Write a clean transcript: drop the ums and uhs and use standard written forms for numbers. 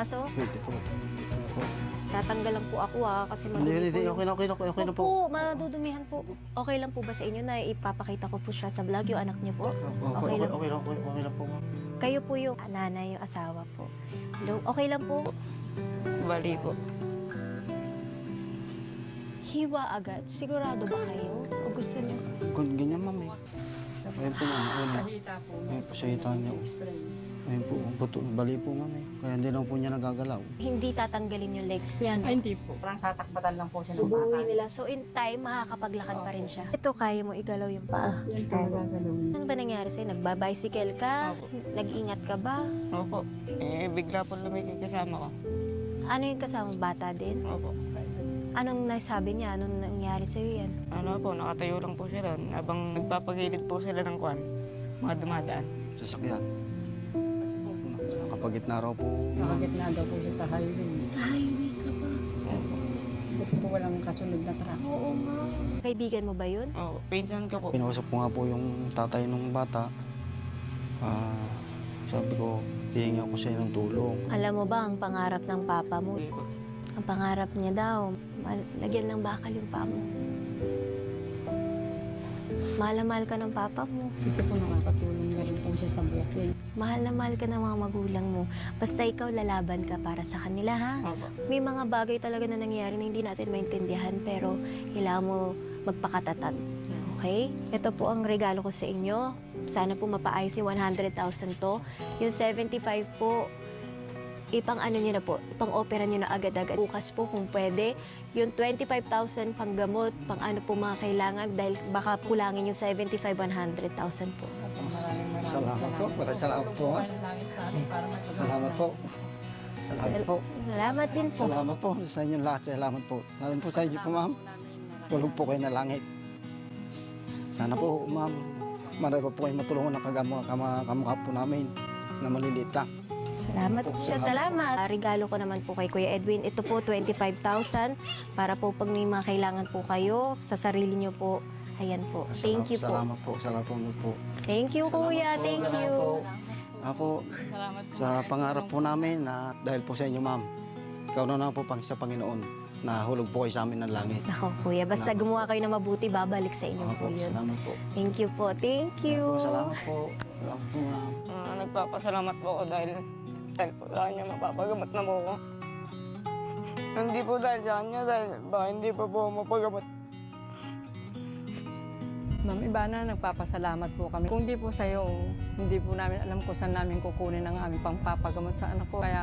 aso? Pwede po. Tatanggal lang po ako kasi Hindi, madumi po hindi. yung... Okay na po. Opo, madudumihan po. Okay lang po ba sa inyo na ipapakita ko po siya sa vlog, yung anak niyo po? Okay lang. Okay lang po. Kayo po yung nanay, yung asawa po. Hello? Okay lang po? Bali po. Hiwa agad. Sigurado ba kayo? O gusto niyo? Ganyan, ma'am eh. Ayun po, ma'am. Ayun po, sa hitaan niya. Ayun po, bali po, ma'am eh. Kaya hindi lang po niya nagagalaw. Hindi tatanggalin yung legs niya. No? Ay, hindi po. Parang sasakbatan lang po siya ng Subuhin bata. nila. So in time, makakapaglakad pa rin siya. Ito, kaya mo igalaw yung paa. Yan po gagalawin. Ano ba nangyari sa'yo? Nagbabicycle ka? Opo. Nag-ingat ka ba? Opo. Bigla po lumikit kasama ko. Ano yung kasama? Bata din? Opo. Anong nasabi niya? Anong nangyari sa'yo yan? Ano po, nakatayo lang po sila habang nagpapagilid po sila ng kwan. Mga dumadaan. Sasakyan. Nakapagitna raw po. Nakagitna daw po siya sa highway. Sa highway ka ba? Buti po walang kasunod na truck. Oo nga. Kaibigan mo ba yun? Opo. Pinsan ko po. Pinausap ko nga po yung tatay ng bata. Sabi ko, hihingi ako sa'yo ng tulong. Alam mo ba ang pangarap ng papa mo? Hindi po. Ang pangarap niya daw, lagyan ng bakal yung paa mo. Mahal na mahal ka ng papa mo. Kasi po nakakatulong na rin po siya sa bukid. Mahal na mahal ka ng mga magulang mo. Basta ikaw lalaban ka para sa kanila, ha? Opo. May mga bagay talaga na nangyayari na hindi natin maintindihan, pero kailangan mo magpakatatag. Okay? Ito po ang regalo ko sa inyo. Sana po mapaayos yung 100,000 to. Yung 75 po, ipang ano nyo na po, ipang opera nyo na agad-agad. Bukas po kung pwede, yung 25,000 pang gamot, pang ano po mga kailangan, dahil baka kulangin yung 75, 100,000 po. Maraming Salamat po. Maraming salamat po, ha? Langit sa amin para magpagawa. Salamat po. Salamat po. Salamat din po. Salamat po sa inyong lahat. Salamat po. Lalo po sa inyo po, ma'am. Tulog po kayo na langit. Sana po, ma'am, marami po kayo matulungan ng kamukha po namin na maliliit lang. Salamat po. Salamat. Regalo ko naman po kay Kuya Edwin. Ito po, 25,000 para po pag may mga kailangan po kayo sa sarili nyo po. Ayan po. Thank you po. Salamat po. Salamat po. Thank you, Kuya. Thank you. Ako, Salamat po. sa pangarap po namin na dahil po sa inyo, ma'am, ikaw na po pang sa Panginoon na hulog po kayo sa amin ng langit. Ako, Kuya. Basta Salamat gumawa kayo na mabuti, babalik sa inyo po Opo, yun. salamat po. Thank you po. Thank you. Salamat po. Salamat po, ma'am. Nagpapasalamat po ako dahil po sa kanya mapapagamot na po ako. Hindi po dahil sa kanya, dahil baka hindi pa po mapagamot. Ma'am Ivana, nagpapasalamat po kami. Kung di po sa'yo, hindi po namin alam kung saan namin kukunin ang aming pangpapagamot sa anak ko. Kaya